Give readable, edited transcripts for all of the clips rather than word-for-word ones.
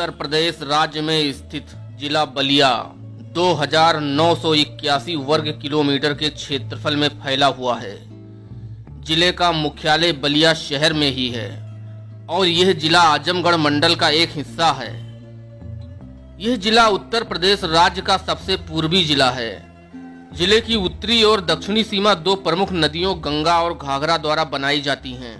उत्तर प्रदेश राज्य में स्थित जिला बलिया 2981 वर्ग किलोमीटर के क्षेत्रफल में फैला हुआ है। जिले का मुख्यालय बलिया शहर में ही है और यह जिला आजमगढ़ मंडल का एक हिस्सा है। यह जिला उत्तर प्रदेश राज्य का सबसे पूर्वी जिला है। जिले की उत्तरी और दक्षिणी सीमा दो प्रमुख नदियों गंगा और घाघरा द्वारा बनाई जाती हैं।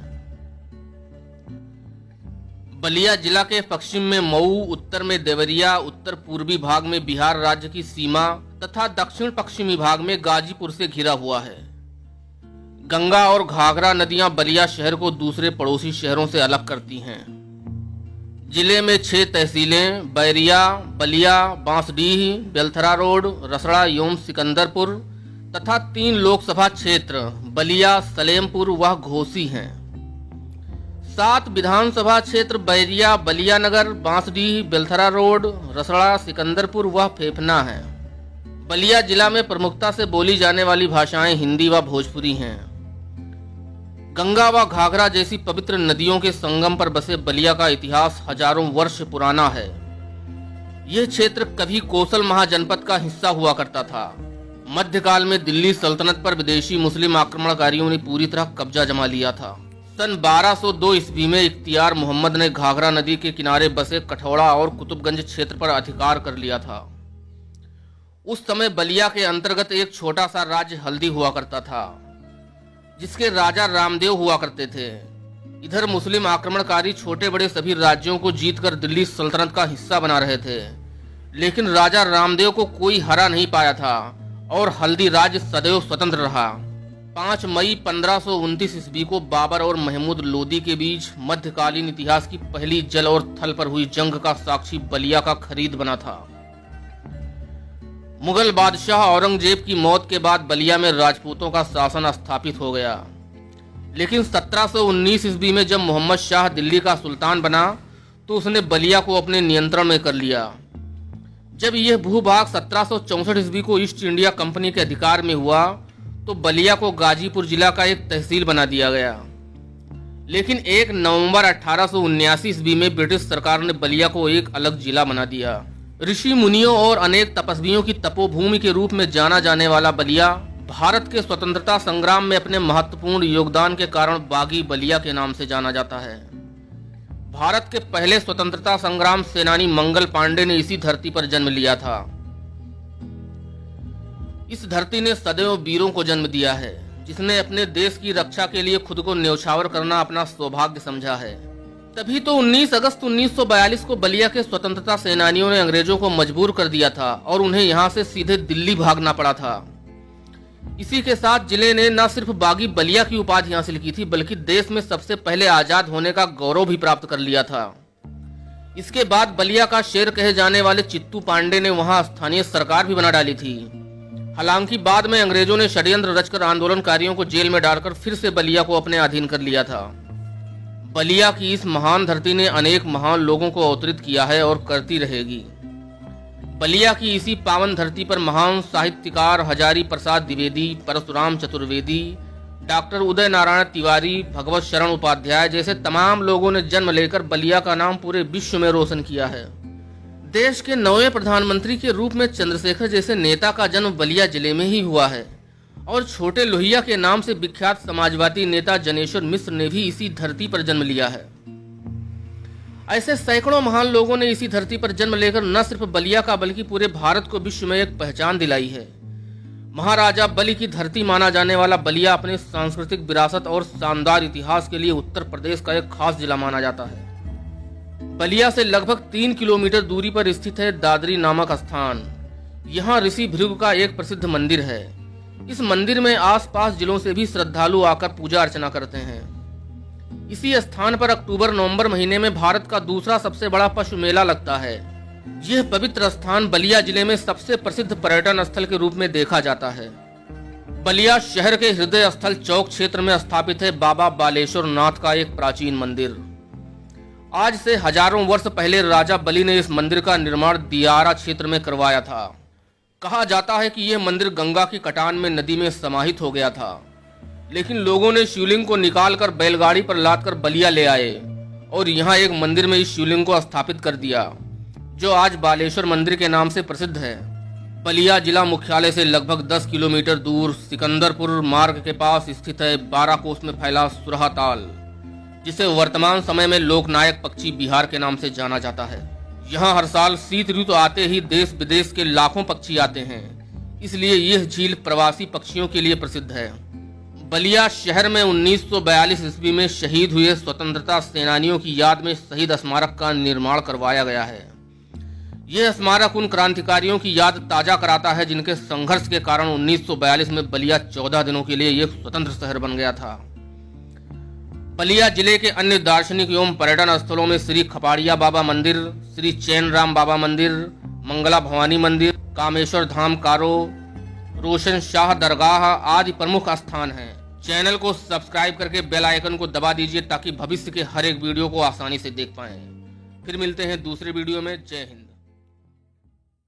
बलिया जिला के पश्चिम में मऊ, उत्तर में देवरिया, उत्तर पूर्वी भाग में बिहार राज्य की सीमा तथा दक्षिण पश्चिमी भाग में गाजीपुर से घिरा हुआ है। गंगा और घाघरा नदियां बलिया शहर को दूसरे पड़ोसी शहरों से अलग करती हैं। जिले में 6 तहसीलें बैरिया, बलिया, बांसडीह, बेलथरा रोड, रसड़ा एवं सिकंदरपुर तथा 3 लोकसभा क्षेत्र बलिया, सलेमपुर व घोसी हैं। 7 विधानसभा क्षेत्र बैरिया, बलिया नगर, बांसडीह, बेलथरा रोड, रसड़ा, सिकंदरपुर व फेफना हैं। बलिया जिला में प्रमुखता से बोली जाने वाली भाषाएं हिंदी व भोजपुरी हैं। गंगा व घाघरा जैसी पवित्र नदियों के संगम पर बसे बलिया का इतिहास हजारों वर्ष पुराना है। यह क्षेत्र कभी कोसल महाजनपद का हिस्सा हुआ करता था। मध्यकाल में दिल्ली सल्तनत पर विदेशी मुस्लिम आक्रमणकारियों ने पूरी तरह कब्जा जमा लिया था। सन 1202 ईस्वी में इख्तियार मोहम्मद ने घाघरा नदी के किनारे बसे कठौड़ा और कुतुबगंज क्षेत्र पर अधिकार कर लिया था। उस समय बलिया के अंतर्गत एक छोटा सा राज्य हल्दी हुआ करता था, जिसके राजा रामदेव हुआ करते थे। इधर मुस्लिम आक्रमणकारी छोटे बड़े सभी राज्यों को जीतकर दिल्ली सल्तनत का हिस्सा बना रहे थे, लेकिन राजा रामदेव को कोई हरा नहीं पाया था और हल्दी राज्य सदैव स्वतंत्र रहा। 5 मई 1529 ईस्वी को बाबर और महमूद लोदी के बीच मध्यकालीन इतिहास की पहली जल और थल पर हुई जंग का साक्षी बलिया का खरीद बना था। मुगल बादशाह औरंगजेब की मौत के बाद बलिया में राजपूतों का शासन स्थापित हो गया, लेकिन 1719 ईस्वी में जब मोहम्मद शाह दिल्ली का सुल्तान बना तो उसने बलिया को अपने नियंत्रण में कर लिया। जब यह भूभाग 1764 ईस्वी को ईस्ट इंडिया कंपनी के अधिकार में हुआ तो बलिया को गाजीपुर जिला का एक तहसील बना दिया गया। लेकिन 1 नवंबर 1879 ईस्वी में ब्रिटिश सरकार ने बलिया को एक अलग जिला बना दिया। ऋषि मुनियों और अनेक तपस्वियों की तपोभूमि के रूप में जाना जाने वाला बलिया भारत के स्वतंत्रता संग्राम में अपने महत्वपूर्ण योगदान के कारण बागी बलिया के नाम से जाना जाता है। भारत के पहले स्वतंत्रता संग्राम सेनानी मंगल पांडे ने इसी धरती पर जन्म लिया था। इस धरती ने सदैव वीरों को जन्म दिया है, जिसने अपने देश की रक्षा के लिए खुद को न्यौछावर करना अपना सौभाग्य समझा है। तभी तो 19 अगस्त 1942 को बलिया के स्वतंत्रता सेनानियों ने अंग्रेजों को मजबूर कर दिया था और उन्हें यहां से सीधे दिल्ली भागना पड़ा था। इसी के साथ जिले ने न सिर्फ बागी बलिया की उपाधि हासिल की थी, बल्कि देश में सबसे पहले आजाद होने का गौरव भी प्राप्त कर लिया था। इसके बाद बलिया का शेर कहे जाने वाले चित्तू पांडे ने वहां स्थानीय सरकार भी बना डाली थी। हालांकि बाद में अंग्रेजों ने षड्यंत्र रचकर आंदोलनकारियों को जेल में डालकर फिर से बलिया को अपने अधीन कर लिया था। बलिया की इस महान धरती ने अनेक महान लोगों को अवतरित किया है और करती रहेगी। बलिया की इसी पावन धरती पर महान साहित्यकार हजारी प्रसाद द्विवेदी, परशुराम चतुर्वेदी, डॉक्टर उदय नारायण तिवारी, भगवत शरण उपाध्याय जैसे तमाम लोगों ने जन्म लेकर बलिया का नाम पूरे विश्व में रोशन किया है। देश के 9वें प्रधानमंत्री के रूप में चंद्रशेखर जैसे नेता का जन्म बलिया जिले में ही हुआ है और छोटे लोहिया के नाम से विख्यात समाजवादी नेता जनेश्वर मिश्र ने भी इसी धरती पर जन्म लिया है। ऐसे सैकड़ों महान लोगों ने इसी धरती पर जन्म लेकर न सिर्फ बलिया का बल्कि पूरे भारत को विश्व में एक पहचान दिलाई है। महाराजा बलि की धरती माना जाने वाला बलिया अपने सांस्कृतिक विरासत और शानदार इतिहास के लिए उत्तर प्रदेश का एक खास जिला माना जाता है। बलिया से लगभग 3 किलोमीटर दूरी पर स्थित है दादरी नामक स्थान। यहाँ ऋषि भृगु का एक प्रसिद्ध मंदिर है। इस मंदिर में आसपास जिलों से भी श्रद्धालु आकर पूजा अर्चना करते हैं। इसी स्थान पर अक्टूबर-नवंबर महीने में भारत का दूसरा सबसे बड़ा पशु मेला लगता है। यह पवित्र स्थान बलिया जिले में सबसे प्रसिद्ध पर्यटन स्थल के रूप में देखा जाता है। बलिया शहर के हृदय स्थल चौक क्षेत्र में स्थापित है बाबा बालेश्वर नाथ का एक प्राचीन मंदिर। आज से हजारों वर्ष पहले राजा बलि ने इस मंदिर का निर्माण दियारा क्षेत्र में करवाया था। कहा जाता है कि यह मंदिर गंगा की कटान में नदी में समाहित हो गया था, लेकिन लोगों ने शिवलिंग को निकालकर बैलगाड़ी पर लादकर बलिया ले आए और यहाँ एक मंदिर में इस शिवलिंग को स्थापित कर दिया। जो आज बालेश्वर मंदिर के नाम से प्रसिद्ध है। बलिया जिला मुख्यालय से लगभग 10 किलोमीटर दूर सिकंदरपुर मार्ग के पास स्थित है 12 कोस में फैला सुरहा ताल, जिसे वर्तमान समय में लोकनायक पक्षी बिहार के नाम से जाना जाता है। यहाँ हर साल शीत ऋतु आते ही देश विदेश के लाखों पक्षी आते हैं, इसलिए यह झील प्रवासी पक्षियों के लिए प्रसिद्ध है। बलिया शहर में 1942 ईस्वी में शहीद हुए स्वतंत्रता सेनानियों की याद में शहीद स्मारक का निर्माण करवाया गया है। यह स्मारक उन क्रांतिकारियों की याद ताजा कराता है जिनके संघर्ष के कारण 1942 में बलिया 14 दिनों के लिए एक स्वतंत्र शहर बन गया था। बलिया जिले के अन्य दार्शनिक एवं पर्यटन स्थलों में श्री खपाड़िया बाबा मंदिर, श्री चैन राम बाबा मंदिर, मंगला भवानी मंदिर, कामेश्वर धाम कारो, रोशन शाह दरगाह आदि प्रमुख स्थान हैं। चैनल को सब्सक्राइब करके बेल आइकन को दबा दीजिए ताकि भविष्य के हर एक वीडियो को आसानी से देख पाएं। फिर मिलते हैं दूसरे वीडियो में। जय हिंद।